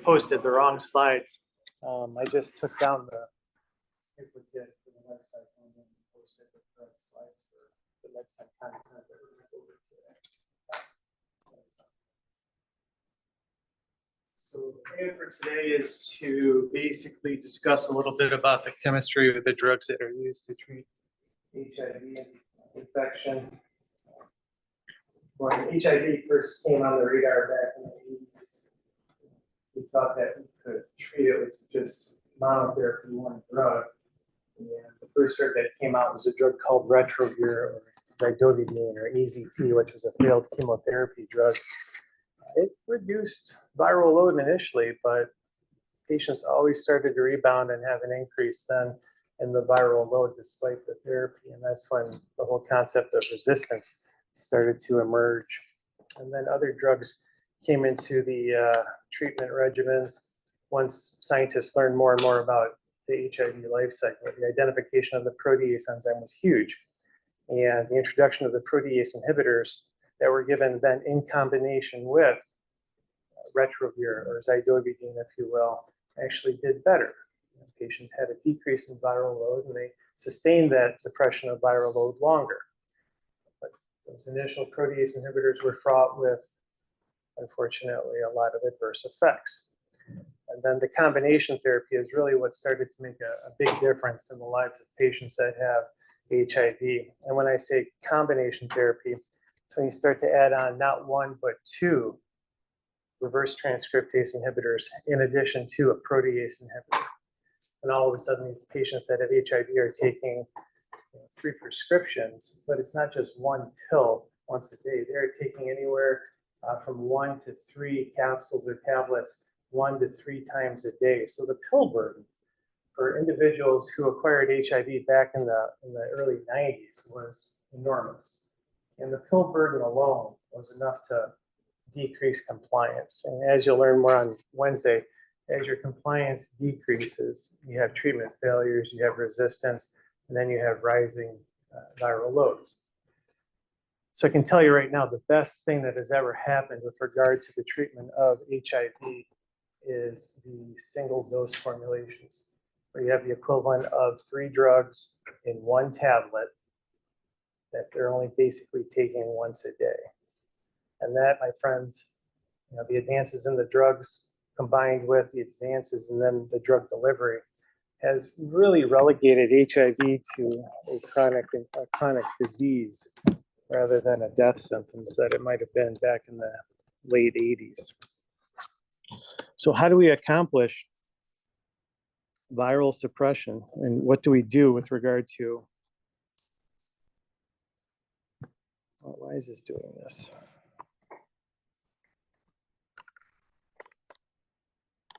Posted the wrong slides. I just took down the duplicate for the website and then posted the correct slides for the website content that we're going to go over today. So the plan for today is to basically discuss a little bit about the chemistry of the drugs that are used to treat HIV infection. When HIV first came on the radar back in the 80s, we thought that we could treat it with just monotherapy, one drug. And the first drug that came out was a drug called Retrovir or Zidovudine or AZT, which was a failed chemotherapy drug. It reduced viral load initially, but patients always started to rebound and have an increase then in the viral load despite the therapy. And that's when the whole concept of resistance started to emerge. And then other drugs came into the treatment regimens once scientists learned more and more about the HIV life cycle. The identification of the protease enzyme was huge. And the introduction of the protease inhibitors that were given then in combination with Retrovir or Zidovudine, if you will, actually did better. Patients had a decrease in viral load and they sustained that suppression of viral load longer. But those initial protease inhibitors were fraught with, unfortunately, a lot of adverse effects. And then the combination therapy is really what started to make a big difference in the lives of patients that have HIV. And when I say combination therapy, it's when you start to add on not one, but two reverse transcriptase inhibitors in addition to a protease inhibitor. And all of a sudden, these patients that have HIV are taking 3 prescriptions, but it's not just one pill once a day. They're taking anywhere from 1 to 3 capsules or tablets 1 to 3 times a day. So the pill burden for individuals who acquired HIV back in the early 90s was enormous. And the pill burden alone was enough to decrease compliance. And as you'll learn more on Wednesday, as your compliance decreases, you have treatment failures, you have resistance, and then you have rising viral loads. So I can tell you right now, the best thing that has ever happened with regard to the treatment of HIV is the single dose formulations, where you have the equivalent of 3 drugs in 1 tablet that they're only basically taking once a day. And that, my friends, the advances in the drugs combined with the advances and then the drug delivery has really relegated HIV to a chronic disease rather than a death sentence that it might have been back in the late 80s. So how do we accomplish viral suppression, and what do we do with regard to, why is this doing this?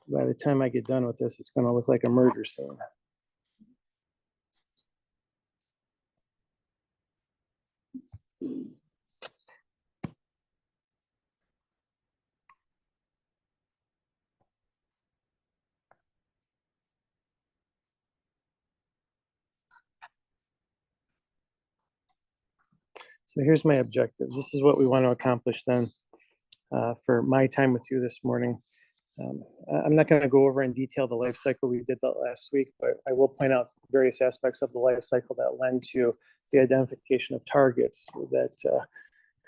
By the time I get done with this, it's going to look like a murder scene. So here's my objectives. This is what we want to accomplish then for my time with you this morning. I'm not going to go over in detail the life cycle we did that last week, but I will point out various aspects of the life cycle that lend to the identification of targets that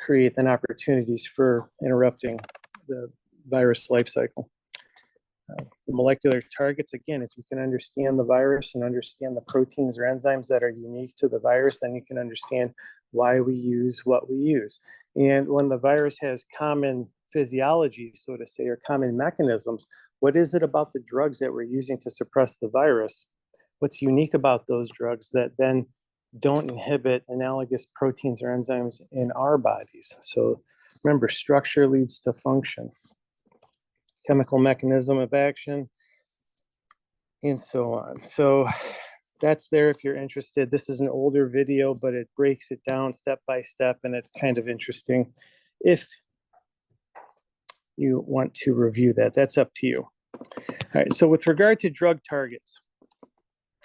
create then opportunities for interrupting the virus life cycle. The molecular targets, again, if you can understand the virus and understand the proteins or enzymes that are unique to the virus, then you can understand why we use what we use. And when the virus has common physiology, so to say, or common mechanisms, what is it about the drugs that we're using to suppress the virus? What's unique about those drugs that then don't inhibit analogous proteins or enzymes in our bodies? So remember, structure leads to function, chemical mechanism of action, and so on. So that's there if you're interested. This is an older video, but it breaks it down step by step, and it's kind of interesting. If you want to review that. That's up to you. All right, so with regard to drug targets,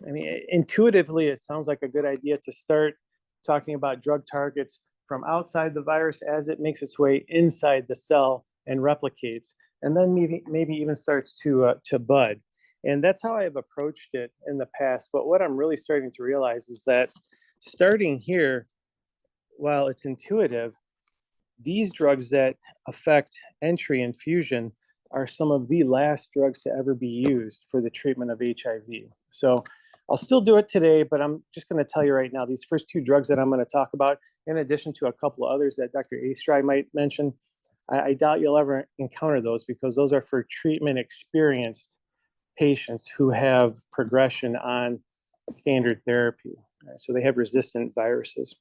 I mean, intuitively, it sounds like a good idea to start talking about drug targets from outside the virus as it makes its way inside the cell and replicates, and then maybe even starts to bud. And that's how I have approached it in the past. But what I'm really starting to realize is that starting here, while it's intuitive, these drugs that affect entry and fusion are some of the last drugs to ever be used for the treatment of HIV. So I'll still do it today, but I'm just going to tell you right now, these first two drugs that I'm going to talk about, in addition to a couple of others that Dr. Astry might mention, I doubt you'll ever encounter those because those are for treatment experienced patients who have progression on standard therapy. So they have resistant viruses.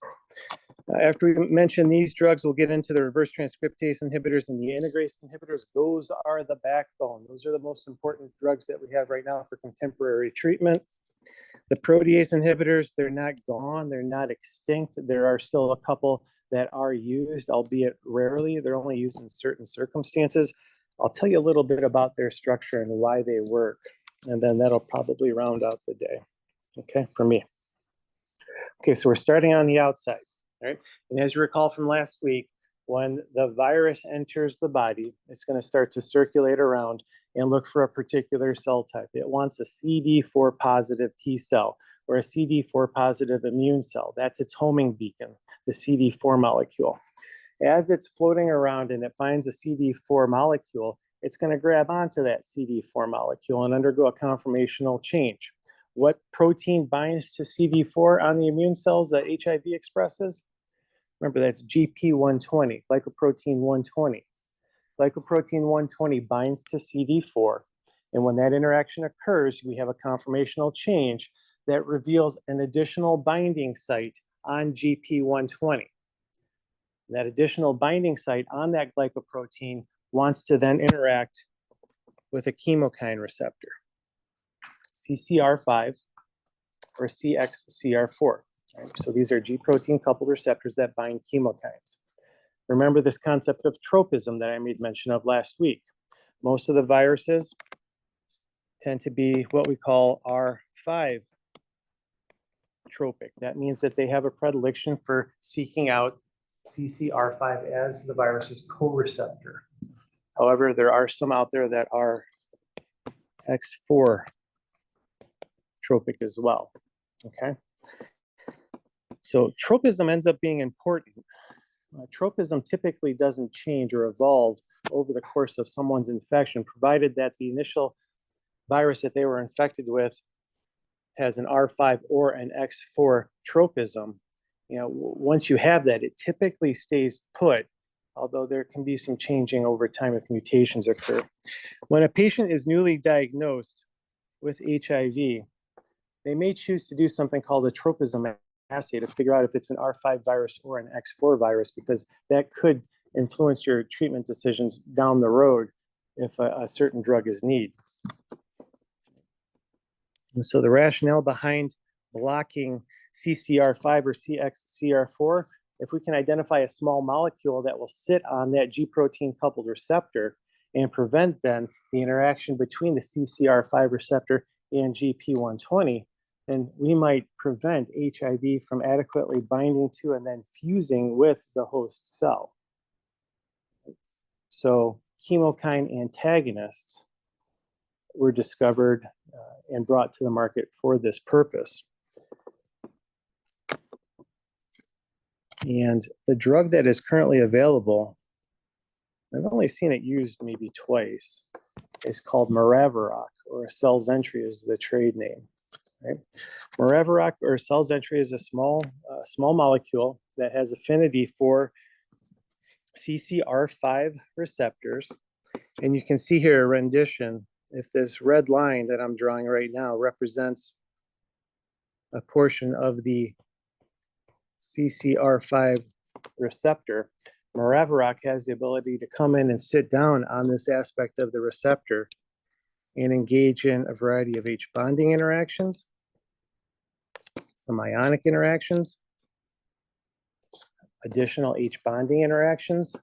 After we mention these drugs, we'll get into the reverse transcriptase inhibitors and the integrase inhibitors. Those are the backbone. Those are the most important drugs that we have right now for contemporary treatment. The protease inhibitors, they're not gone, they're not extinct. There are still a couple that are used, albeit rarely. They're only used in certain circumstances. I'll tell you a little bit about their structure and why they work, and then that'll probably round out the day, okay, for me. Okay, so we're starting on the outside, right? And as you recall from last week, when the virus enters the body, it's going to start to circulate around and look for a particular cell type. It wants a CD4 positive T cell or a CD4 positive immune cell. That's its homing beacon, the CD4 molecule. As it's floating around and it finds a CD4 molecule, it's going to grab onto that CD4 molecule and undergo a conformational change. What protein binds to CD4 on the immune cells that HIV expresses? Remember, that's GP120, glycoprotein 120. Glycoprotein 120 binds to CD4, and when that interaction occurs, we have a conformational change that reveals an additional binding site on GP120. That additional binding site on that glycoprotein wants to then interact with a chemokine receptor, CCR5 or CXCR4. Right? So these are G protein coupled receptors that bind chemokines. Remember this concept of tropism that I made mention of last week. Most of the viruses tend to be what we call R5 tropic. That means that they have a predilection for seeking out CCR5 as the virus's co-receptor. However, there are some out there that are X4 tropic as well, okay? So tropism ends up being important. Tropism typically doesn't change or evolve over the course of someone's infection, provided that the initial virus that they were infected with has an R5 or an X4 tropism. You know, once you have that, it typically stays put, although there can be some changing over time if mutations occur. When a patient is newly diagnosed with HIV, they may choose to do something called a tropism assay to figure out if it's an R5 virus or an X4 virus, because that could influence your treatment decisions down the road if a certain drug is needed. And so the rationale behind blocking CCR5 or CXCR4, if we can identify a small molecule that will sit on that G protein coupled receptor and prevent then the interaction between the CCR5 receptor and GP120, then we might prevent HIV from adequately binding to and then fusing with the host cell. So chemokine antagonists were discovered and brought to the market for this purpose. And the drug that is currently available, I've only seen it used maybe twice. It's called Maraviroc, or Cellzentry is the trade name. Right? Maraviroc or Cellzentry is a small molecule that has affinity for CCR5 receptors. And you can see here a rendition. If this red line that I'm drawing right now represents a portion of the CCR5 receptor, Maraviroc has the ability to come in and sit down on this aspect of the receptor and engage in a variety of H bonding interactions, some ionic interactions, additional H bonding interactions,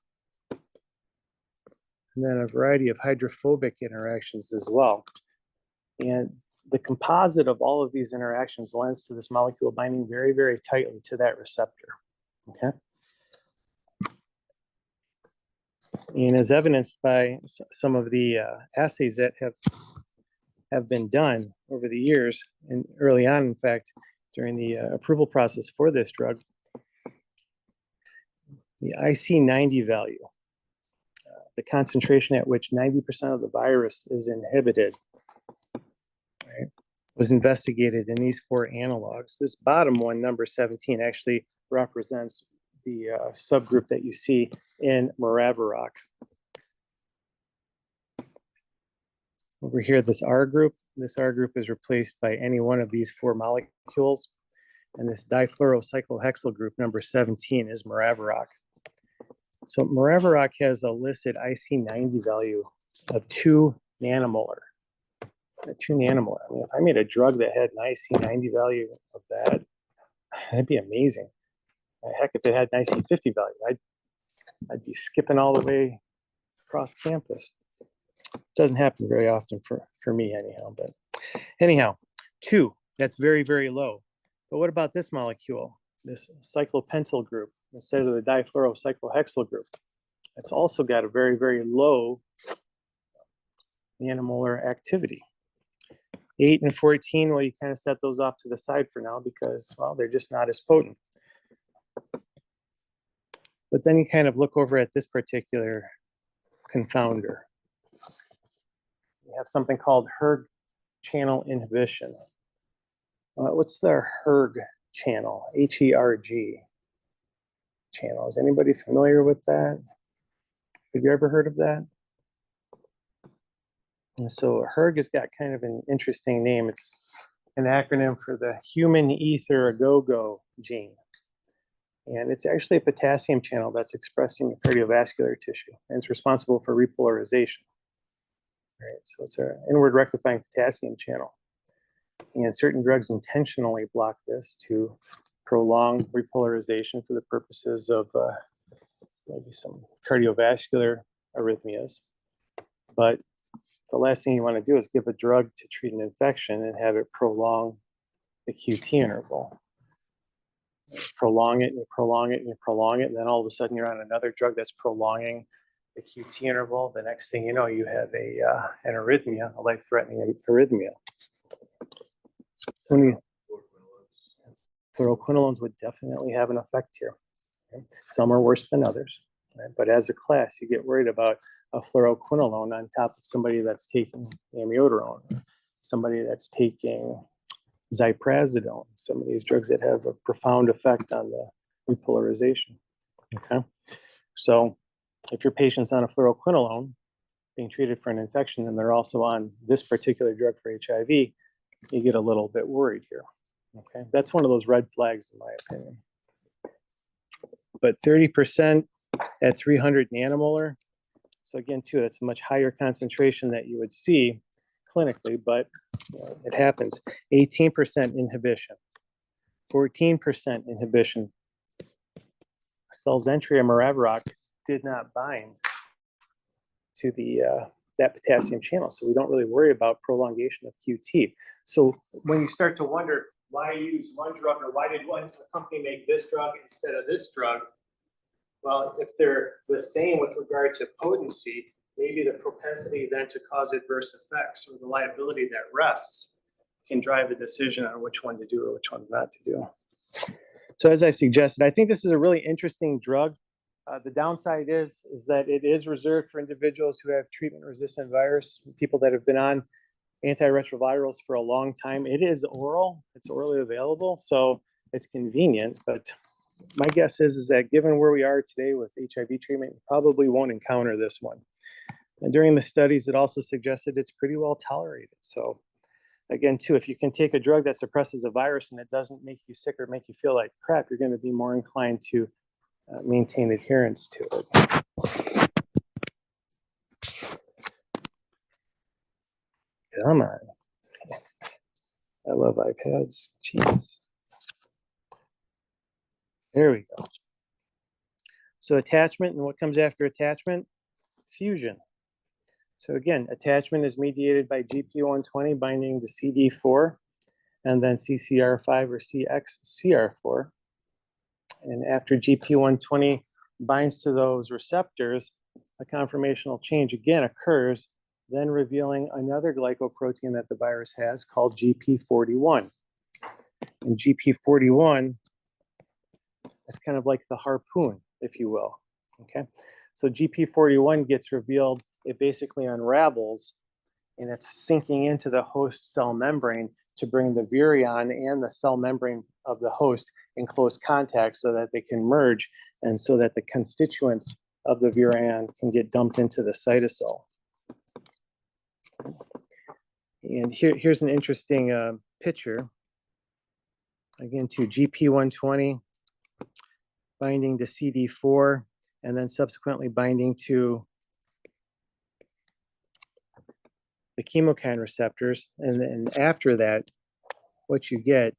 and then a variety of hydrophobic interactions as well. And the composite of all of these interactions lends to this molecule binding very, very tightly to that receptor, okay? And as evidenced by some of the assays that have been done over the years, and early on, in fact, during the approval process for this drug, the IC90 value, the concentration at which 90% of the virus is inhibited, right, was investigated in these 4 analogs. This bottom one, number 17, actually represents the subgroup that you see in Moraviroc. Over here, this R group is replaced by any one of these 4 molecules. And this difluorocyclohexyl group, number 17, is Moraviroc. So Moraviroc has a listed IC90 value of 2 nanomolar. 2 nanomolar. I mean, if I made a drug that had an IC90 value of that, that'd be amazing. Heck, if it had an IC50 value, I'd be skipping all the way across campus. Doesn't happen very often for me anyhow, but anyhow, 2, that's very, very low. But what about this molecule, this cyclopentyl group, instead of the difluorocyclohexyl group? It's also got a very, very low nanomolar activity. 8 and 14, well, you kind of set those off to the side for now because, well, they're just not as potent. But then you kind of look over at this particular confounder. We have something called hERG channel inhibition. What's the hERG channel? H-E-R-G channel. Is anybody familiar with that? Have you ever heard of that? And so hERG has got kind of an interesting name. It's an acronym for the human ether agogo gene. And it's actually a potassium channel that's expressed in your cardiovascular tissue, and it's responsible for repolarization. Right, so it's an inward rectifying potassium channel. And certain drugs intentionally block this to prolong repolarization for the purposes of maybe some cardiovascular arrhythmias. But the last thing you want to do is give a drug to treat an infection and have it prolong the QT interval. Prolong it, and you prolong it, and you prolong it, and then all of a sudden you're on another drug that's prolonging the QT interval. The next thing you know, you have an arrhythmia, a life-threatening arrhythmia. Fluoroquinolones would definitely have an effect here. Okay? Some are worse than others, right? But as a class, you get worried about a fluoroquinolone on top of somebody that's taking amiodarone, somebody that's taking ziprasidone, some of these drugs that have a profound effect on the repolarization. Okay, so if your patient's on a fluoroquinolone being treated for an infection and they're also on this particular drug for HIV, you get a little bit worried here. Okay, that's one of those red flags in my opinion. But 30% at 300 nanomolar. So again, too, that's a much higher concentration that you would see clinically, but it happens. 18% inhibition, 14% inhibition. Cellzentria Moraviroc did not bind to the that potassium channel, so we don't really worry about prolongation of QT. So when you start to wonder why use one drug, or why did one company make this drug instead of this drug? Well, if they're the same with regard to potency, maybe the propensity then to cause adverse effects or the liability that rests can drive the decision on which one to do or which one not to do. So as I suggested, I think this is a really interesting drug. The downside is that it is reserved for individuals who have treatment-resistant virus, people that have been on antiretrovirals for a long time. It is oral, it's orally available, so it's convenient, but my guess is that given where we are today with HIV treatment, you probably won't encounter this one. And during the studies, it also suggested it's pretty well tolerated. So again, too, if you can take a drug that suppresses a virus and it doesn't make you sick or make you feel like crap, you're going to be more inclined to maintain adherence to it. Come on. I love iPads. Jeez. There we go. So attachment, and what comes after attachment? Fusion. So again, attachment is mediated by GP120 binding to CD4 and then CCR5 or CXCR4. And after GP120 binds to those receptors, a conformational change again occurs, then revealing another glycoprotein that the virus has called GP41. And GP41 is kind of like the harpoon, if you will. Okay, so GP41 gets revealed, it basically unravels, and it's sinking into the host cell membrane to bring the virion and the cell membrane of the host in close contact so that they can merge and so that the constituents of the virion can get dumped into the cytosol. And here's an interesting picture. Again, to GP120 binding to CD4 and then subsequently binding to the chemokine receptors. And then after that, what you get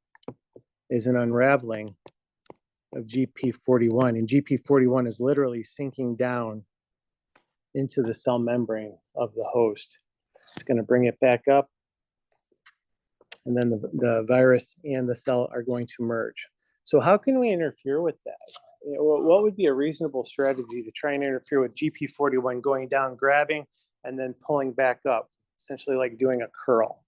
is an unraveling of GP41. And GP41 is literally sinking down into the cell membrane of the host. It's going to bring it back up. And then the virus and the cell are going to merge. So how can we interfere with that? What would be a reasonable strategy to try and interfere with GP41 going down, grabbing, and then pulling back up, essentially like doing a curl?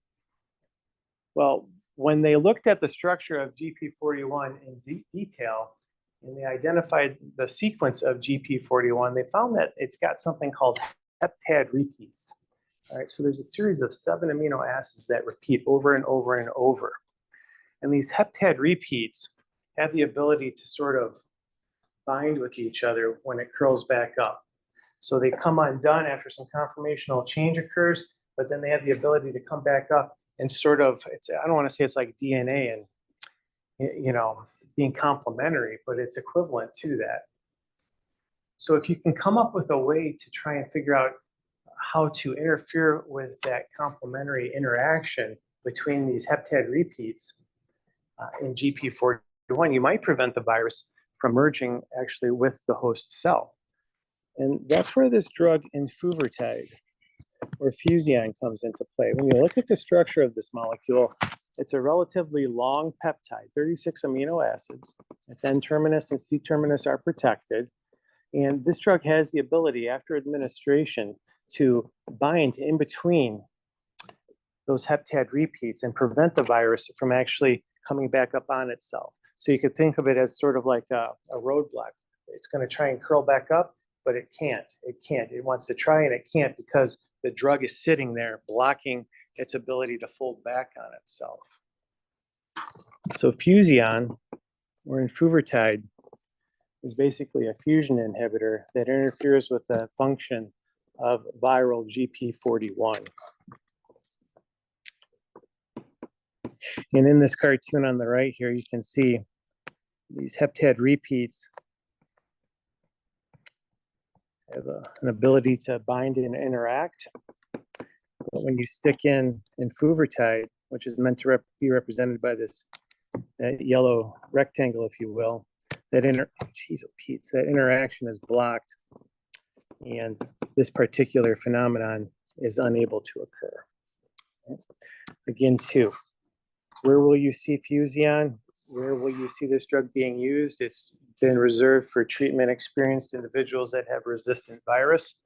Well, when they looked at the structure of GP41 in detail, and they identified the sequence of GP41, they found that it's got something called heptad repeats. All right, so there's a series of 7 amino acids that repeat over and over and over. And these heptad repeats have the ability to sort of bind with each other when it curls back up. So they come undone after some conformational change occurs, but then they have the ability to come back up and sort of, I don't want to say it's like DNA and, you know, being complementary, but it's equivalent to that. So if you can come up with a way to try and figure out how to interfere with that complementary interaction between these heptad repeats in GP41, you might prevent the virus from merging actually with the host cell. And that's where this drug enfuvirtide or Fusion comes into play. When you look at the structure of this molecule, it's a relatively long peptide, 36 amino acids. Its N-terminus and C-terminus are protected. And this drug has the ability, after administration, to bind in between those heptad repeats and prevent the virus from actually coming back up on itself. So you could think of it as sort of like a roadblock. It's going to try and curl back up, but it can't. It can't. It wants to try and it can't because the drug is sitting there blocking its ability to fold back on itself. So Fusion, or enfuvirtide, is basically a fusion inhibitor that interferes with the function of viral GP41. And in this cartoon on the right here, you can see these heptad repeats have an ability to bind and interact. But when you stick in enfuvirtide, which is meant to be represented by this yellow rectangle, if you will, that interaction is blocked, and this particular phenomenon is unable to occur. Again, too, where will you see Fusion? Where will you see this drug being used? It's been reserved for treatment-experienced individuals that have resistant virus.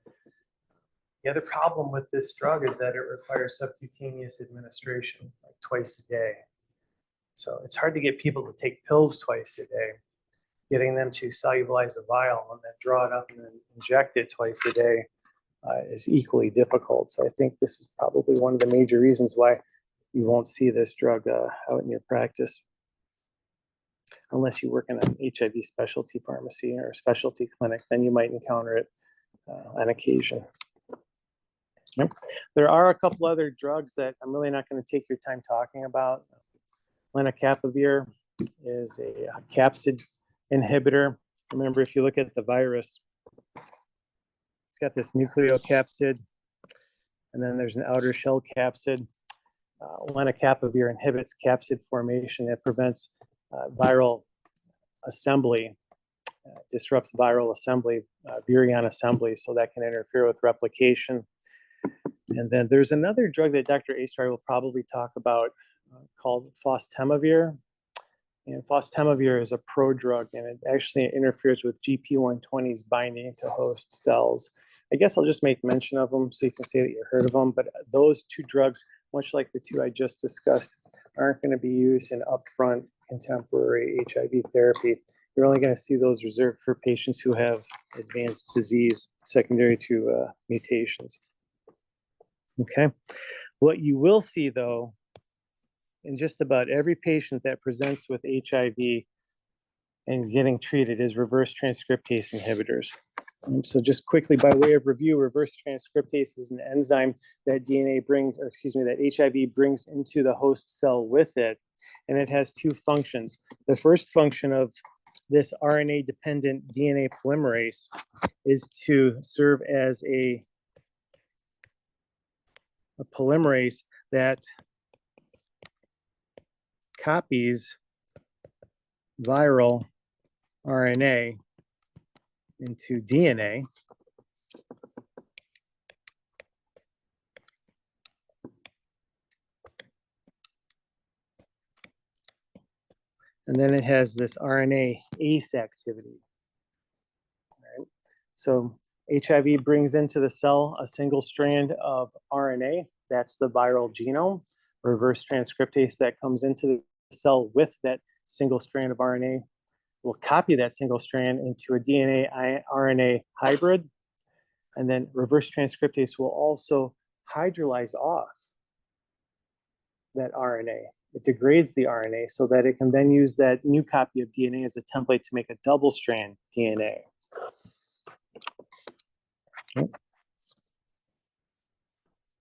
The other problem with this drug is that it requires subcutaneous administration, like twice a day. So it's hard to get people to take pills twice a day. Getting them to solubilize a vial and then draw it up and then inject it twice a day is equally difficult. So I think this is probably one of the major reasons why you won't see this drug out in your practice, unless you work in an HIV specialty pharmacy or a specialty clinic. Then you might encounter it on occasion. Yep. There are a couple other drugs that I'm really not going to take your time talking about. Lenacapavir is a capsid inhibitor. Remember, if you look at the virus, it's got this nucleocapsid, and then there's an outer shell capsid. Lenacapavir inhibits capsid formation. It prevents viral assembly, disrupts viral assembly, virion assembly, so that can interfere with replication. And then there's another drug that Dr. Astar will probably talk about called fostemivir. And fostemivir is a prodrug, and it actually interferes with GP120's binding to host cells. I guess I'll just make mention of them so you can say that you heard of them. But those two drugs, much like the two I just discussed, aren't going to be used in upfront contemporary HIV therapy. You're only going to see those reserved for patients who have advanced disease secondary to mutations. Okay. What you will see, though, in just about every patient that presents with HIV and getting treated is reverse transcriptase inhibitors. So just quickly, by way of review, reverse transcriptase is an enzyme that that HIV brings into the host cell with it, and it has two functions. The first function of this RNA-dependent DNA polymerase is to serve as a polymerase that copies viral RNA into DNA. And then it has this RNA ACE activity. Right? So HIV brings into the cell a single strand of RNA. That's the viral genome. Reverse transcriptase that comes into the cell with that single strand of RNA will copy that single strand into a DNA RNA hybrid. And then reverse transcriptase will also hydrolyze off that RNA. It degrades the RNA so that it can then use that new copy of DNA as a template to make a double strand DNA.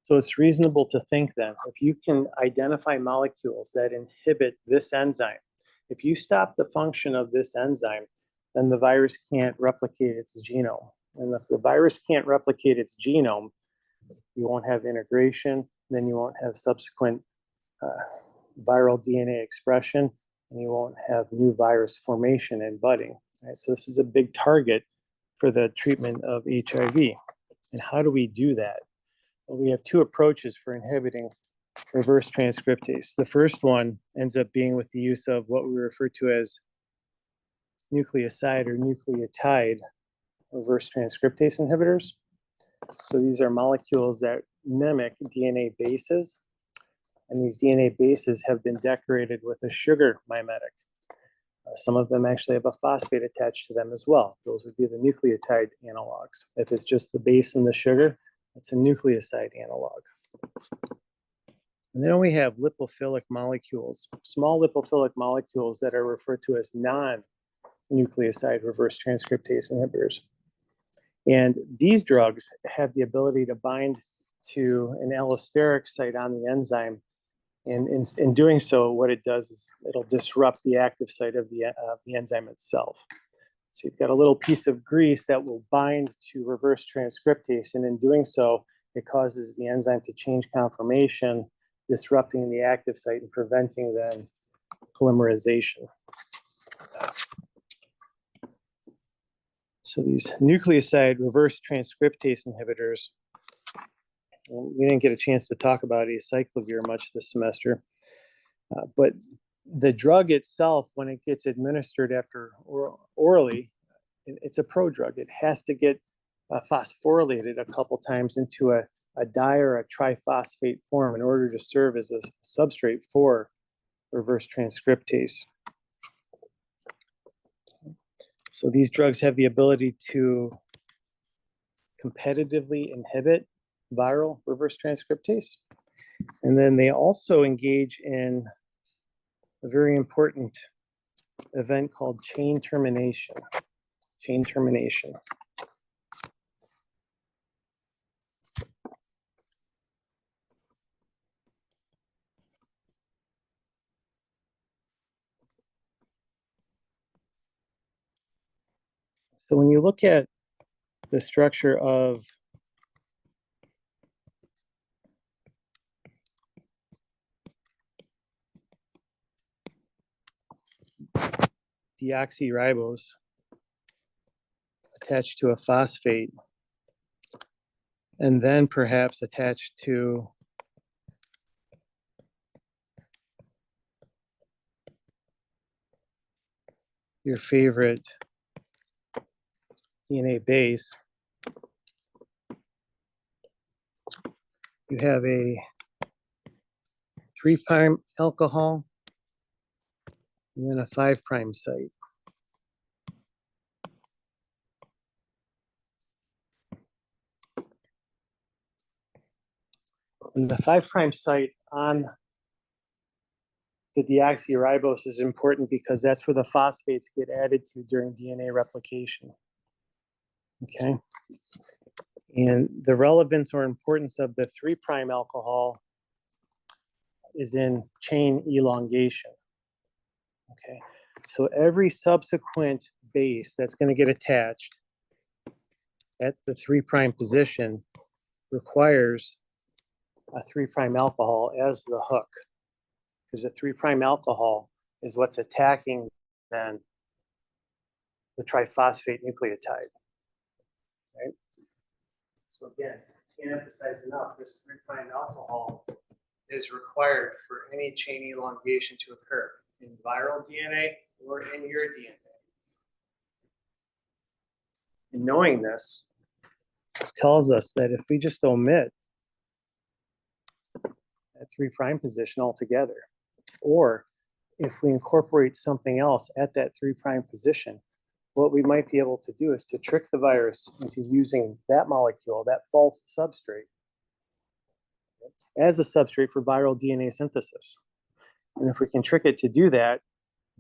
So it's reasonable to think then, if you can identify molecules that inhibit this enzyme, if you stop the function of this enzyme, then the virus can't replicate its genome. And if the virus can't replicate its genome, you won't have integration, then you won't have subsequent viral DNA expression, and you won't have new virus formation and budding. Right? So this is a big target for the treatment of HIV. And how do we do that? Well, we have two approaches for inhibiting reverse transcriptase. The first one ends up being with the use of what we refer to as nucleoside or nucleotide reverse transcriptase inhibitors. So these are molecules that mimic DNA bases, and these DNA bases have been decorated with a sugar mimetic. Some of them actually have a phosphate attached to them as well. Those would be the nucleotide analogs. If it's just the base and the sugar, it's a nucleoside analog. And then we have lipophilic molecules, small lipophilic molecules that are referred to as non-nucleoside reverse transcriptase inhibitors. And these drugs have the ability to bind to an allosteric site on the enzyme. And in doing so, what it does is it'll disrupt the active site of the enzyme itself. So you've got a little piece of grease that will bind to reverse transcriptase, and in doing so, it causes the enzyme to change conformation, disrupting the active site and preventing then polymerization. So these nucleoside reverse transcriptase inhibitors, we didn't get a chance to talk about acyclovir much this semester, but the drug itself, when it gets administered after orally, it's a prodrug. It has to get phosphorylated a couple times into a di or a triphosphate form in order to serve as a substrate for reverse transcriptase. So these drugs have the ability to competitively inhibit viral reverse transcriptase. And then they also engage in a very important event called chain termination. Chain termination. So when you look at the structure of deoxyribose attached to a phosphate, and then perhaps attached to your favorite DNA base, you have a 3' alcohol and then a 5' site. And the 5' site on the deoxyribose is important because that's where the phosphates get added to during DNA replication. Okay. And the relevance or importance of the 3' alcohol is in chain elongation. Okay. So every subsequent base that's going to get attached at the 3' position requires a 3' alcohol as the hook, because the 3' alcohol is what's attacking then the triphosphate nucleotide. Right? So again, can't emphasize enough, this 3' alcohol is required for any chain elongation to occur in viral DNA or in your DNA. And knowing this tells us that if we just omit that 3' position altogether, or if we incorporate something else at that 3' position, what we might be able to do is to trick the virus into using that molecule, that false substrate, as a substrate for viral DNA synthesis. And if we can trick it to do that,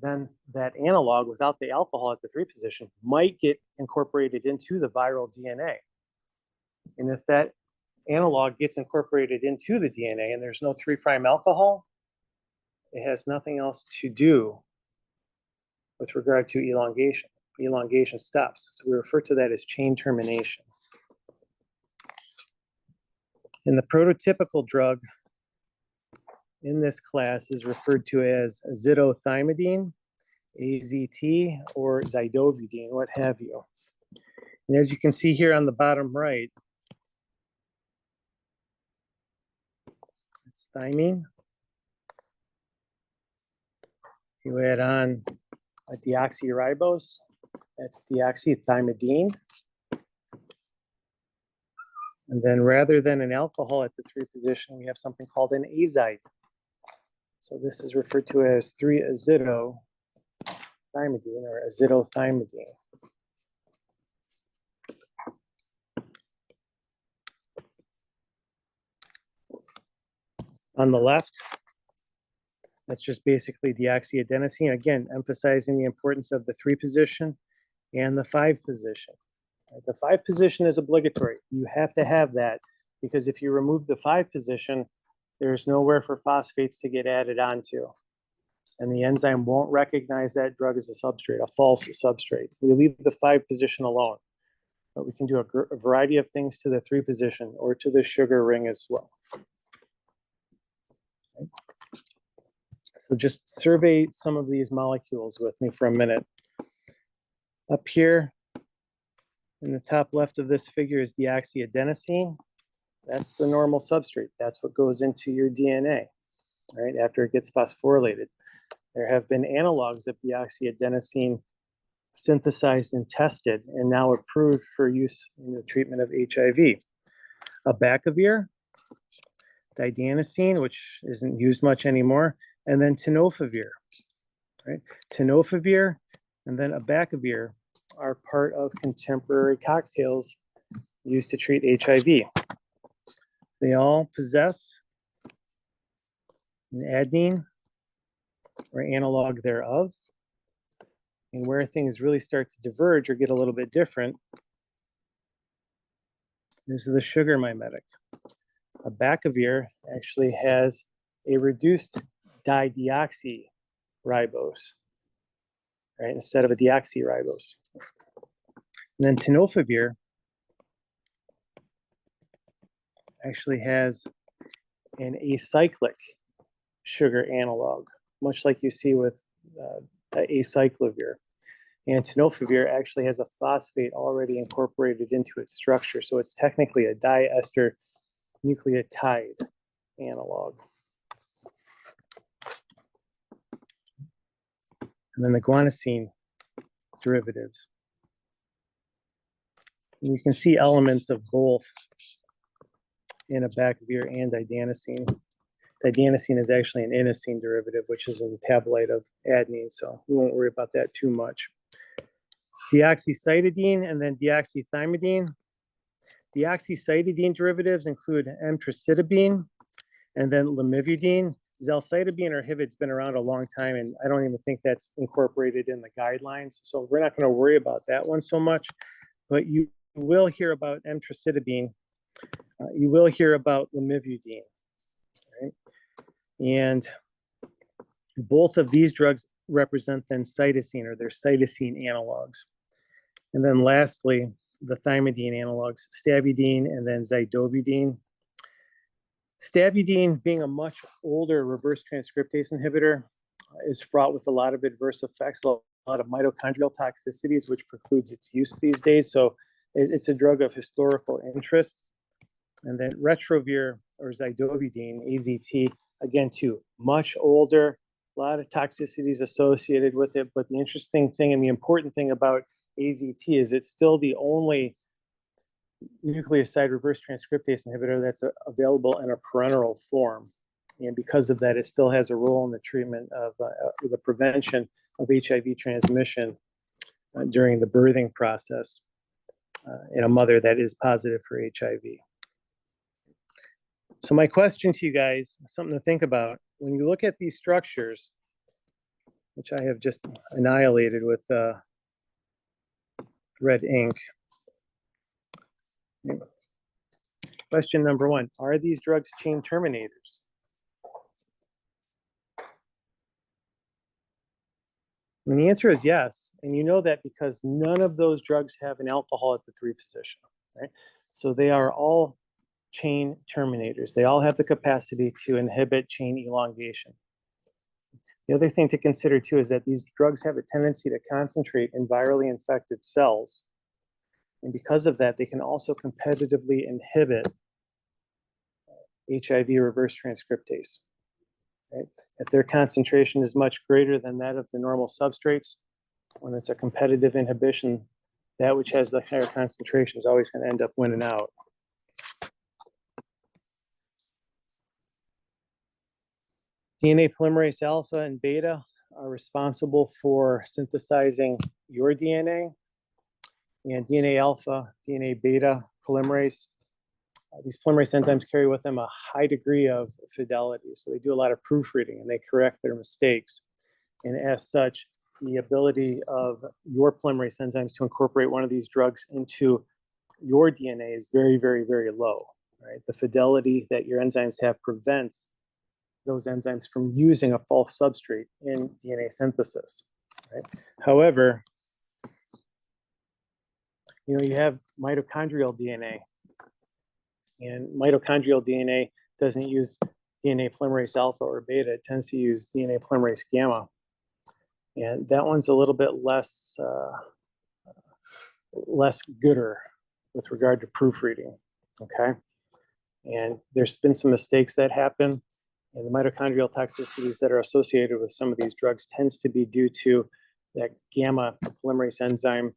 then that analog without the alcohol at the 3' position might get incorporated into the viral DNA. And if that analog gets incorporated into the DNA and there's no 3' alcohol, it has nothing else to do with regard to elongation. Elongation stops. So we refer to that as chain termination. And the prototypical drug in this class is referred to as azithromycin, AZT, or zidovudine, what have you. And as you can see here on the bottom right, it's thymine. You add on a deoxyribose, that's deoxythymidine. And then rather than an alcohol at the 3' position, we have something called an azide. So this is referred to as 3-azitothymidine or azitothymidine. On the left, that's just basically deoxyadenosine, again, emphasizing the importance of the 3' position and the 5' position. The 5' position is obligatory. You have to have that because if you remove the 5' position, there's nowhere for phosphates to get added onto. And the enzyme won't recognize that drug as a substrate, a false substrate. We leave the 5' position alone, but we can do a variety of things to the 3' position or to the sugar ring as well. Okay. So just survey some of these molecules with me for a minute. Up here in the top left of this figure is deoxyadenosine. That's the normal substrate. That's what goes into your DNA, right, after it gets phosphorylated. There have been analogs of deoxyadenosine synthesized and tested and now approved for use in the treatment of HIV. Abacavir, didanosine, which isn't used much anymore, and then tenofovir, right? Tenofovir and then abacavir are part of contemporary cocktails used to treat HIV. They all possess an adenine or analog thereof. And where things really start to diverge or get a little bit different is the sugar mimetic. Abacavir actually has a reduced dideoxyribose, right, instead of a deoxyribose. And then tenofovir actually has an acyclic sugar analog, much like you see with acyclovir. And tenofovir actually has a phosphate already incorporated into its structure. So it's technically a diester nucleotide analog. And then the guanosine derivatives. And you can see elements of both abacavir and didanosine. Didanosine is actually an inosine derivative, which is a metabolite of adenine, so we won't worry about that too much. Deoxycytidine and then deoxythymidine. Deoxycytidine derivatives include emtricitabine and then lamivudine. Zalcitabine or HIVID's been around a long time, and I don't even think that's incorporated in the guidelines, so we're not going to worry about that one so much. But you will hear about emtricitabine. You will hear about lamivudine. Right? And both of these drugs represent then cytosine, or they're cytosine analogs. And then lastly, the thymidine analogs, stabudine and then zidovudine. Stabudine, being a much older reverse transcriptase inhibitor, is fraught with a lot of adverse effects, a lot of mitochondrial toxicities, which precludes its use these days. So it's a drug of historical interest. And then retrovir or zidovudine, AZT, again, too, much older, a lot of toxicities associated with it. But the interesting thing and the important thing about AZT is it's still the only nucleoside reverse transcriptase inhibitor that's available in a parenteral form. And because of that, it still has a role in the treatment of the prevention of HIV transmission during the birthing process in a mother that is positive for HIV. So my question to you guys, something to think about, when you look at these structures, which I have just annihilated with red ink. Question number one, are these drugs chain terminators? And the answer is yes. And you know that because none of those drugs have an alcohol at the 3 position, right? So they are all chain terminators. They all have the capacity to inhibit chain elongation. The other thing to consider too is that these drugs have a tendency to concentrate in virally infected cells. And because of that, they can also competitively inhibit HIV reverse transcriptase. Right? If their concentration is much greater than that of the normal substrates, when it's a competitive inhibition, that which has the higher concentration is always going to end up winning out. DNA polymerase alpha and beta are responsible for synthesizing your DNA. And DNA alpha, DNA beta polymerase, these polymerase enzymes carry with them a high degree of fidelity. So they do a lot of proofreading and they correct their mistakes. And as such, the ability of your polymerase enzymes to incorporate one of these drugs into your DNA is very, very, very low. Right? The fidelity that your enzymes have prevents those enzymes from using a false substrate in DNA synthesis. Right? However, you have mitochondrial DNA, and mitochondrial DNA doesn't use DNA polymerase alpha or beta. It tends to use DNA polymerase gamma, and that one's a little bit less gooder with regard to proofreading. Okay, and there's been some mistakes that happen, and the mitochondrial toxicities that are associated with some of these drugs tends to be due to that gamma polymerase enzyme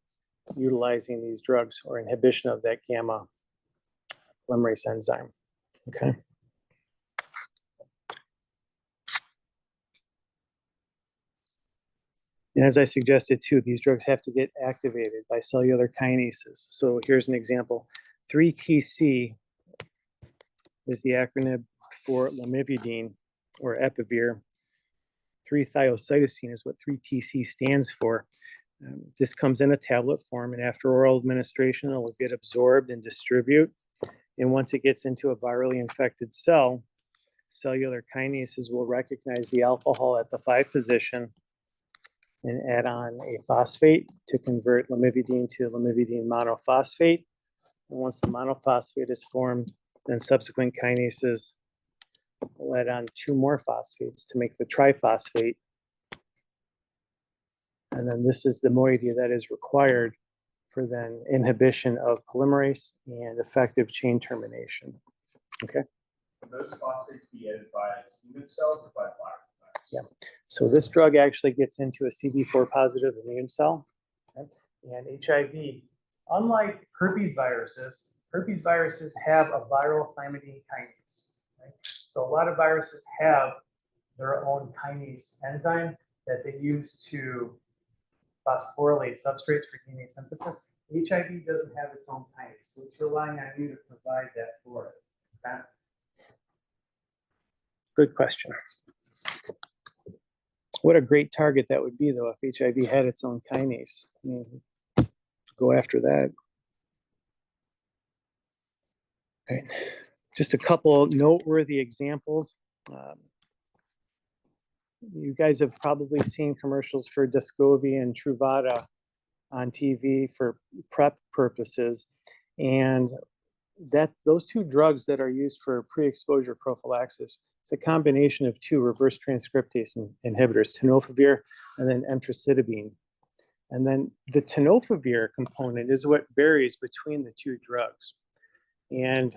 utilizing these drugs or inhibition of that gamma polymerase enzyme. Okay. And as I suggested too, these drugs have to get activated by cellular kinases. So here's an example. 3TC is the acronym for lamivudine or epivir. 3-thiocytosine is what 3TC stands for. This comes in a tablet form, and after oral administration, it will get absorbed and distribute. And once it gets into a virally infected cell, cellular kinases will recognize the alcohol at the 5 position and add on a phosphate to convert lamivudine to lamivudine monophosphate. And once the monophosphate is formed, then subsequent kinases will add on 2 more phosphates to make the triphosphate. And then this is the moiety that is required for then inhibition of polymerase and effective chain termination. Okay. Can those phosphates be edited by human cells or by viral cells? Yeah. So this drug actually gets into a CD4 positive immune cell. Okay? And HIV, unlike herpes viruses have a viral thymidine kinase. Right? So a lot of viruses have their own kinase enzyme that they use to phosphorylate substrates for DNA synthesis. HIV doesn't have its own kinase, so it's relying on you to provide that for it. Okay? Good question. What a great target that would be, though, if HIV had its own kinase. I mean, go after that. Right. Just a couple noteworthy examples. You guys have probably seen commercials for Descovy and Truvada on TV for PrEP purposes. And those two drugs that are used for pre-exposure prophylaxis, it's a combination of two reverse transcriptase inhibitors, tenofovir and then emtricitabine. And then the tenofovir component is what varies between the two drugs. And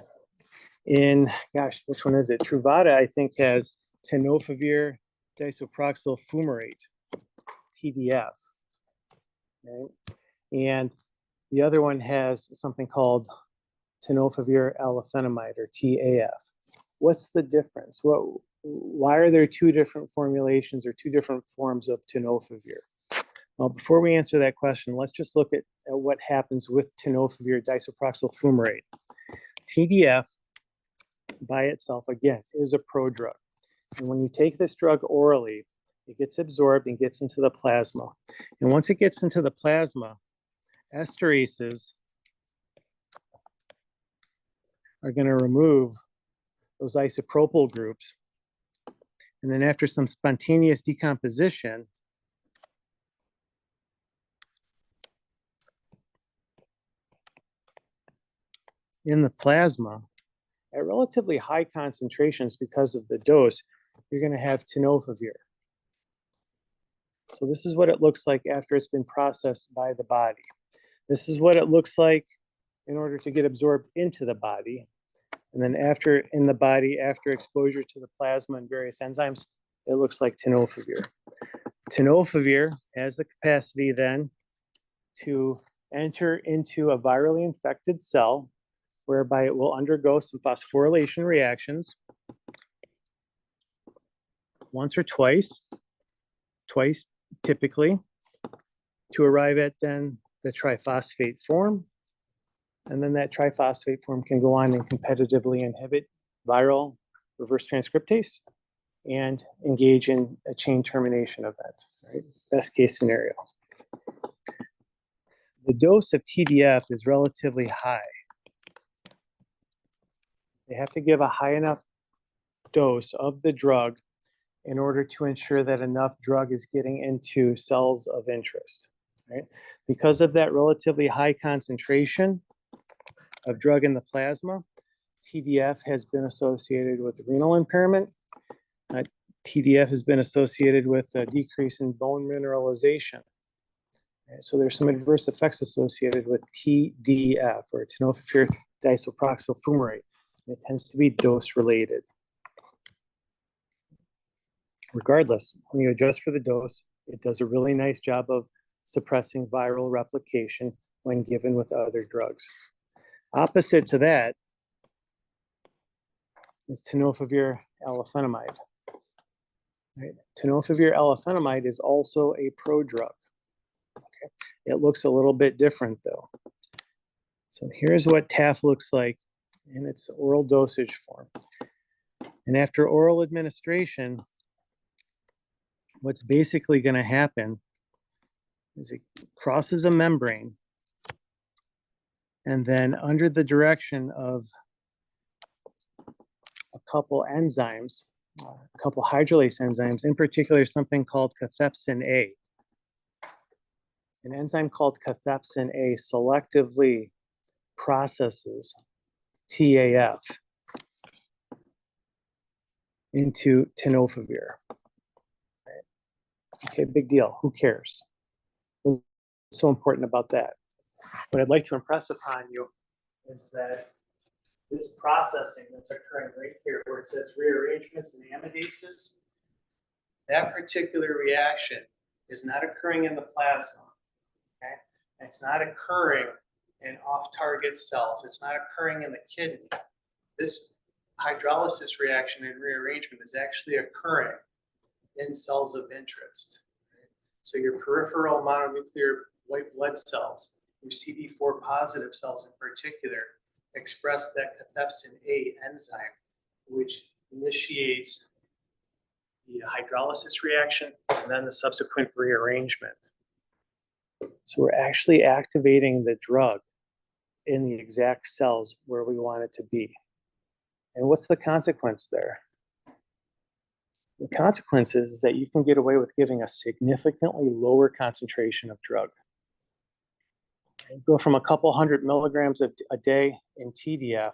in, gosh, which one is it? Truvada, I think, has tenofovir disoproxyl fumarate, TDF. Right? And the other one has something called tenofovir alafenamide, or TAF. What's the difference? Why are there two different formulations or two different forms of tenofovir? Well, before we answer that question, let's just look at what happens with tenofovir disoproxyl fumarate. TDF by itself, again, is a prodrug. And when you take this drug orally, it gets absorbed and gets into the plasma. And once it gets into the plasma, esterases are going to remove those isopropyl groups. And then after some spontaneous decomposition, in the plasma, at relatively high concentrations because of the dose, you're going to have tenofovir. So this is what it looks like after it's been processed by the body. This is what it looks like in order to get absorbed into the body. And then after in the body, after exposure to the plasma and various enzymes, it looks like tenofovir. Tenofovir has the capacity then to enter into a virally infected cell, whereby it will undergo some phosphorylation reactions once or twice typically, to arrive at then the triphosphate form. And then that triphosphate form can go on and competitively inhibit viral reverse transcriptase and engage in a chain termination event, right? Best case scenario. The dose of TDF is relatively high. They have to give a high enough dose of the drug in order to ensure that enough drug is getting into cells of interest, right? Because of that relatively high concentration of drug in the plasma, TDF has been associated with renal impairment. TDF has been associated with a decrease in bone mineralization. So there's some adverse effects associated with TDF, or tenofovir disoproxyl fumarate. It tends to be dose related. Regardless, when you adjust for the dose, it does a really nice job of suppressing viral replication when given with other drugs. Opposite to that is tenofovir alafenamide. Right? Tenofovir alafenamide is also a prodrug. Okay. It looks a little bit different though. So here's what TAF looks like in its oral dosage form. And after oral administration, what's basically going to happen is it crosses a membrane, and then under the direction of a couple enzymes, a couple hydrolase enzymes, in particular something called cathepsin A. An enzyme called cathepsin A selectively processes TAF into tenofovir. Okay, big deal. Who cares? so important about that? What I'd like to impress upon you is that this processing that's occurring right here, where it says rearrangements and amidases, that particular reaction is not occurring in the plasma. Okay? It's not occurring in off-target cells. It's not occurring in the kidney. This hydrolysis reaction and rearrangement is actually occurring in cells of interest. So your peripheral mononuclear white blood cells, your CD4 positive cells in particular, express that cathepsin A enzyme, which initiates the hydrolysis reaction and then the subsequent rearrangement. So we're actually activating the drug in the exact cells where we want it to be. And what's the consequence there? The consequence is that you can get away with giving a significantly lower concentration of drug. Go from a couple 100 milligrams a day in TDF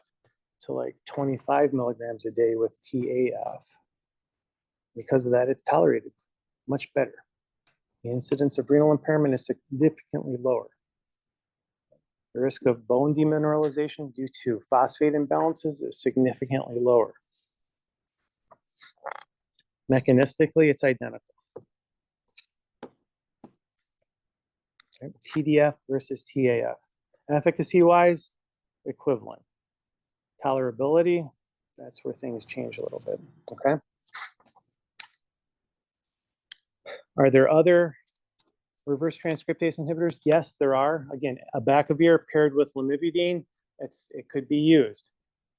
to like 25 milligrams a day with TAF. Because of that, it's tolerated much better. The incidence of renal impairment is significantly lower. The risk of bone demineralization due to phosphate imbalances is significantly lower. Mechanistically, it's identical. Okay. TDF versus TAF. Efficacy-wise, equivalent. Tolerability, that's where things change a little bit, okay? Are there other reverse transcriptase inhibitors? Yes, there are. Again, abacavir paired with lamivudine, it could be used.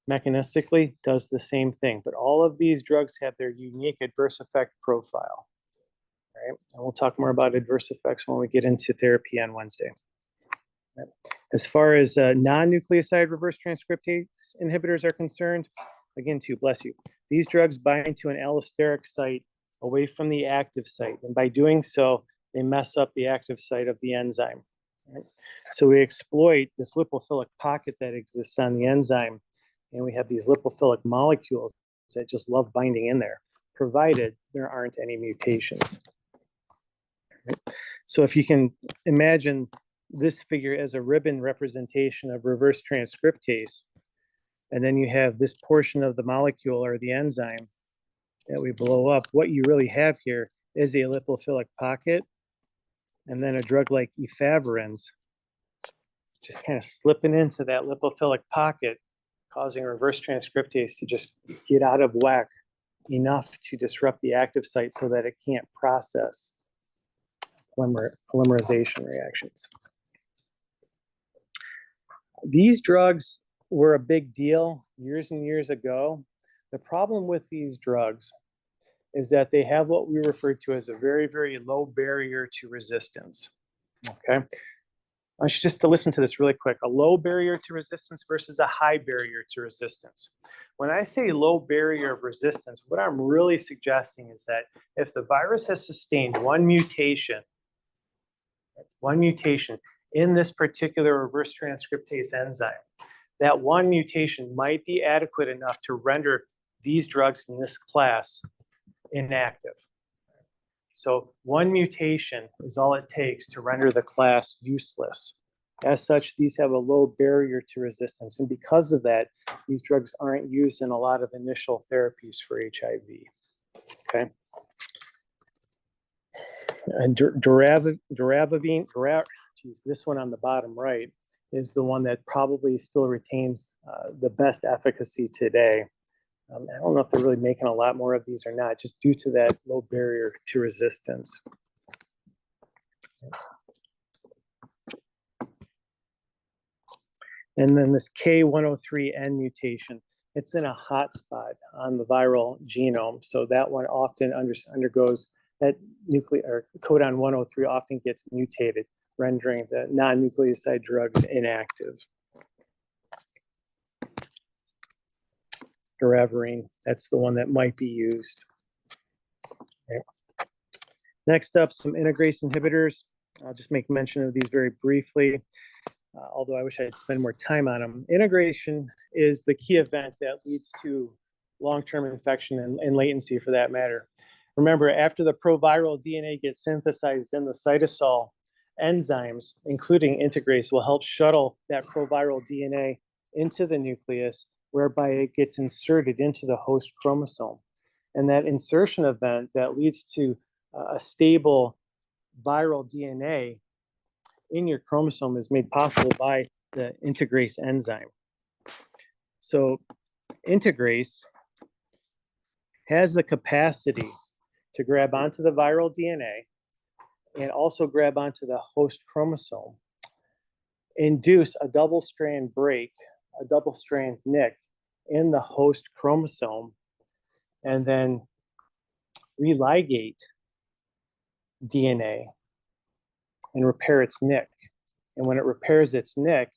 Mechanistically, does the same thing, but all of these drugs have their unique adverse effect profile. Right? And we'll talk more about adverse effects when we get into therapy on Wednesday. Right. As far as non-nucleoside reverse transcriptase inhibitors are concerned, again, bless you, these drugs bind to an allosteric site away from the active site, and by doing so, they mess up the active site of the enzyme. Right? So we exploit this lipophilic pocket that exists on the enzyme, and we have these lipophilic molecules that just love binding in there, provided there aren't any mutations. Right? So if you can imagine this figure as a ribbon representation of reverse transcriptase, and then you have this portion of the molecule or the enzyme that we blow up, what you really have here is a lipophilic pocket, and then a drug like efavirenz just kind of slipping into that lipophilic pocket, causing reverse transcriptase to just get out of whack enough to disrupt the active site so that it can't process polymerization reactions. These drugs were a big deal years and years ago. The problem with these drugs is that they have what we refer to as a very, very low barrier to resistance. Okay? I want you just to listen to this really quick. A low barrier to resistance versus a high barrier to resistance. When I say low barrier of resistance, what I'm really suggesting is that if the virus has sustained one mutation in this particular reverse transcriptase enzyme, that one mutation might be adequate enough to render these drugs in this class inactive. So one mutation is all it takes to render the class useless. As such, these have a low barrier to resistance. And because of that, these drugs aren't used in a lot of initial therapies for HIV. Okay. And doravavine, this one on the bottom right, is the one that probably still retains the best efficacy today. I don't know if they're really making a lot more of these or not, just due to that low barrier to resistance. And then this K103N mutation, it's in a hot spot on the viral genome. So that one often undergoes, that codon 103 often gets mutated, rendering the non-nucleoside drugs inactive. Doravirine, that's the one that might be used. Okay. Next up, some integrase inhibitors. I'll just make mention of these very briefly, although I wish I'd spend more time on them. Integration is the key event that leads to long-term infection and latency for that matter. Remember, after the proviral DNA gets synthesized in the cytosol, enzymes, including integrase, will help shuttle that proviral DNA into the nucleus, whereby it gets inserted into the host chromosome. And that insertion event that leads to a stable viral DNA in your chromosome is made possible by the integrase enzyme. So integrase has the capacity to grab onto the viral DNA and also grab onto the host chromosome, induce a double strand break, a double strand nick in the host chromosome, and then religate DNA and repair its nick. And when it repairs its nick,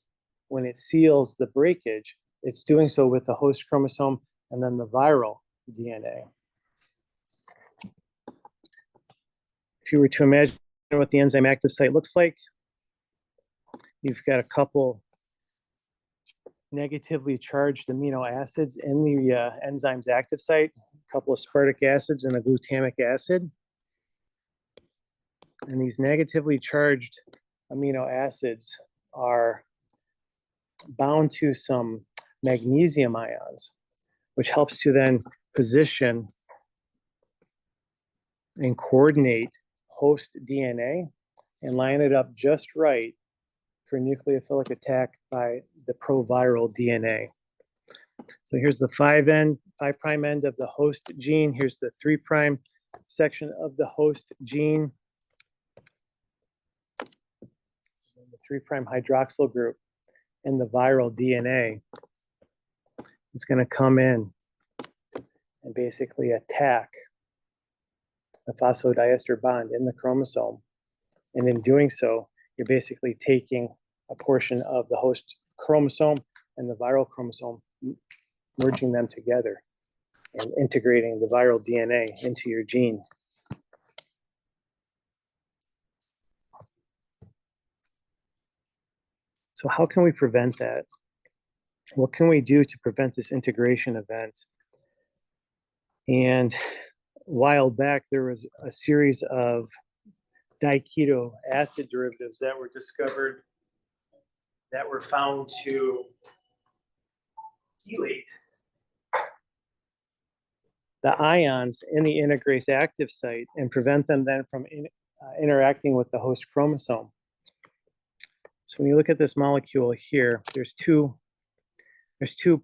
when it seals the breakage, it's doing so with the host chromosome and then the viral DNA. If you were to imagine what the enzyme active site looks like, you've got a couple negatively charged amino acids in the enzyme's active site, a couple of aspartic acids and a glutamic acid. And these negatively charged amino acids are bound to some magnesium ions, which helps to then position and coordinate host DNA and line it up just right for nucleophilic attack by the proviral DNA. So here's the 5' end of the host gene. Here's the 3' section of the host gene. The 3' hydroxyl group and the viral DNA is going to come in and basically attack the phosphodiester bond in the chromosome. And in doing so, you're basically taking a portion of the host chromosome and the viral chromosome, merging them together and integrating the viral DNA into your gene. So how can we prevent that? What can we do to prevent this integration event? And a while back, there was a series of diketo acid derivatives that were discovered that were found to chelate the ions in the integrase active site and prevent them then from interacting with the host chromosome. So when you look at this molecule here, there's two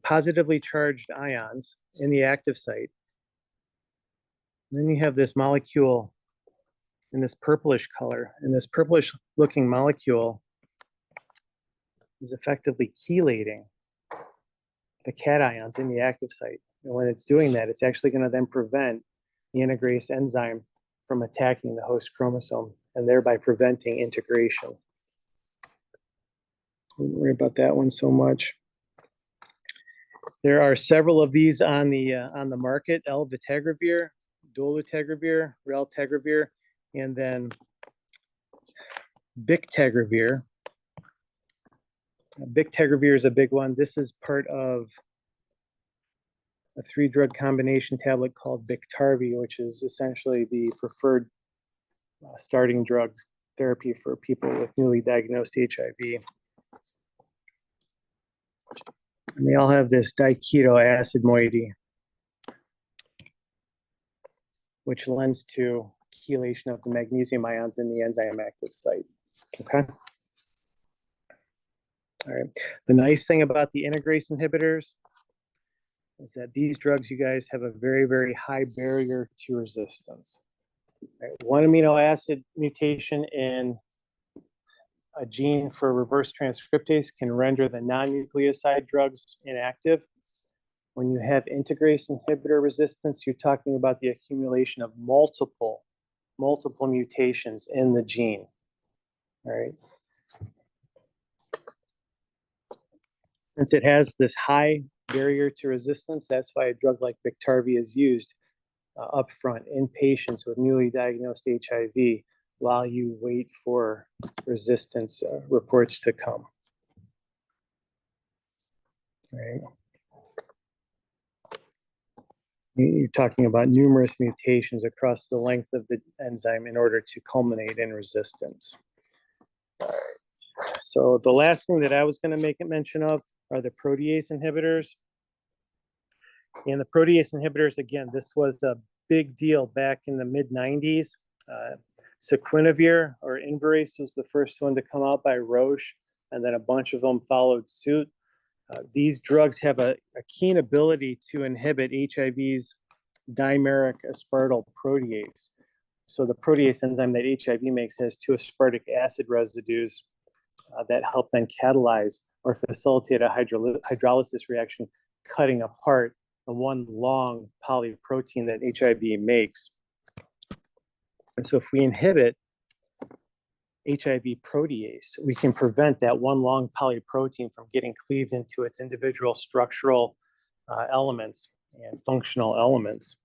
positively charged ions in the active site. And then you have this molecule in this purplish color, and this purplish looking molecule is effectively chelating the cations in the active site. And when it's doing that, it's actually going to then prevent the integrase enzyme from attacking the host chromosome and thereby preventing integration. Don't worry about that one so much. There are several of these on the market: elvitegravir, dolutegravir, raltegravir, and then bictegravir. Bictegravir is a big one. This is part of a 3-drug combination tablet called Biktarvy, which is essentially the preferred starting drug therapy for people with newly diagnosed HIV. And they all have this diketo acid moiety, which lends to chelation of the magnesium ions in the enzyme active site. Okay. All right. The nice thing about the integrase inhibitors is that these drugs, you guys, have a very, very high barrier to resistance. Right? One amino acid mutation in a gene for reverse transcriptase can render the non-nucleoside drugs inactive. When you have integrase inhibitor resistance, you're talking about the accumulation of multiple mutations in the gene. All right. Since it has this high barrier to resistance, that's why a drug like Biktarvy is used up front in patients with newly diagnosed HIV while you wait for resistance reports to come. All right. You're talking about numerous mutations across the length of the enzyme in order to culminate in resistance. So the last thing that I was going to make a mention of are the protease inhibitors. And the protease inhibitors, again, this was a big deal back in the mid-90s. Sequinavir or Inverase was the first one to come out by Roche, and then a bunch of them followed suit. These drugs have a keen ability to inhibit HIV's dimeric aspartyl protease. So the protease enzyme that HIV makes has two aspartic acid residues that help then catalyze or facilitate a hydrolysis reaction, cutting apart the one long polyprotein that HIV makes. And so if we inhibit HIV protease, we can prevent that one long polyprotein from getting cleaved into its individual structural elements and functional elements.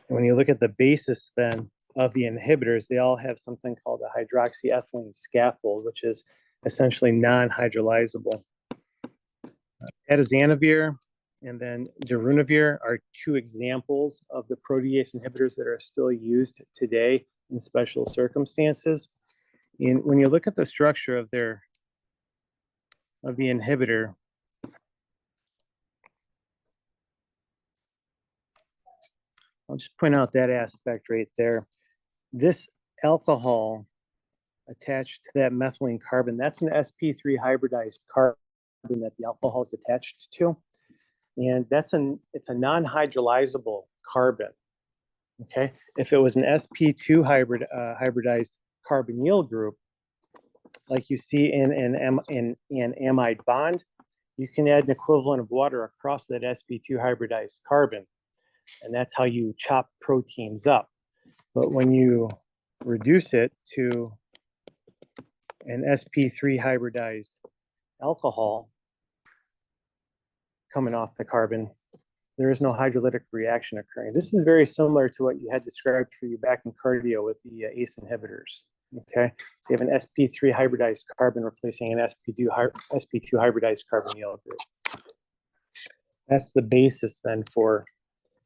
And when you look at the basis then of the inhibitors, they all have something called a hydroxyethylene scaffold, which is essentially non-hydrolyzable. Atazanavir and then darunavir are two examples of the protease inhibitors that are still used today in special circumstances. And when you look at the structure of the inhibitor, I'll just point out that aspect right there. This alcohol attached to that methylene carbon, that's an sp3 hybridized carbon that the alcohol is attached to. And it's a non-hydrolyzable carbon. Okay, if it was an sp2 hybridized carbonyl group, like you see in an amide bond, you can add an equivalent of water across that sp2 hybridized carbon, and that's how you chop proteins up. But when you reduce it to an sp3 hybridized alcohol coming off the carbon, there is no hydrolytic reaction occurring. This is very similar to what you had described for you back in cardio with the ACE inhibitors. Okay, so you have an sp3 hybridized carbon replacing an sp2 hybridized carbonyl group. That's the basis then for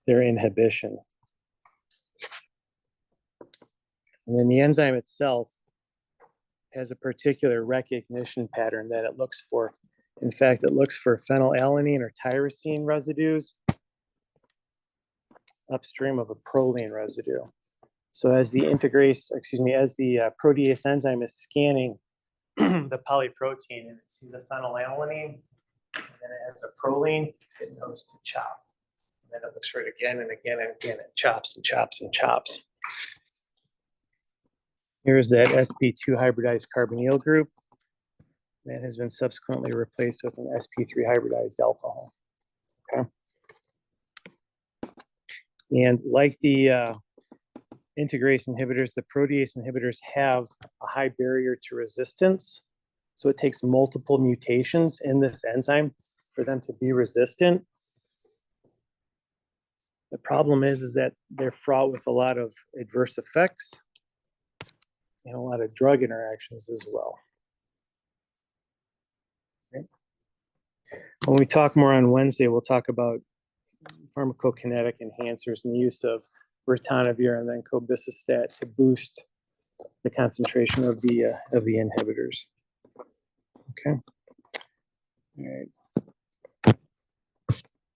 their inhibition. And then the enzyme itself has a particular recognition pattern that it looks for. In fact, it looks for phenylalanine or tyrosine residues upstream of a proline residue. So as the protease enzyme is scanning the polyprotein and it sees a phenylalanine, and then it has a proline, it knows to chop. And then it looks for it again and again and again. It chops and chops and chops. Here's that sp2 hybridized carbonyl group that has been subsequently replaced with an sp3 hybridized alcohol. Okay. And like the integrase inhibitors, the protease inhibitors have a high barrier to resistance. So it takes multiple mutations in this enzyme for them to be resistant. The problem is that they're fraught with a lot of adverse effects and a lot of drug interactions as well. Okay. When we talk more on Wednesday, we'll talk about pharmacokinetic enhancers and the use of ritonavir and then cobicistat to boost the concentration of the inhibitors. Okay.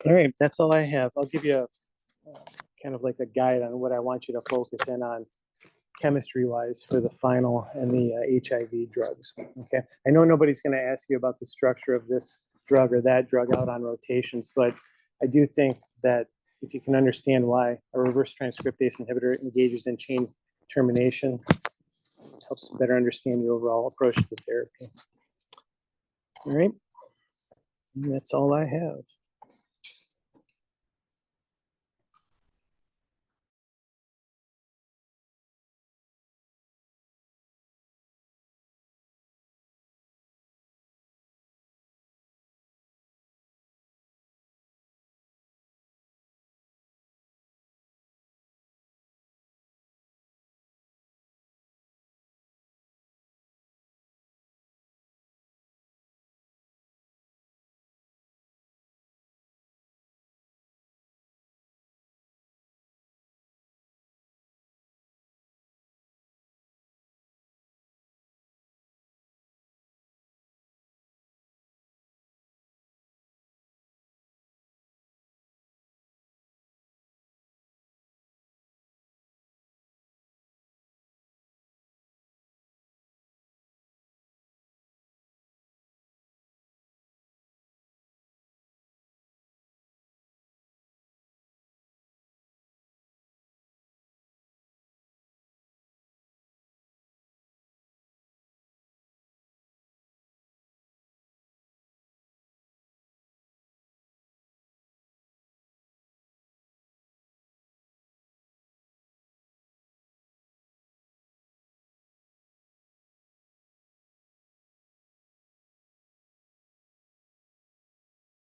All right, that's all I have. I'll give you kind of like a guide on what I want you to focus in on chemistry-wise for the final and the HIV drugs. Okay, I know nobody's going to ask you about the structure of this drug or that drug out on rotations, but I do think that if you can understand why a reverse transcriptase inhibitor engages in chain termination, it helps better understand the overall approach to therapy. All right, and that's all I have.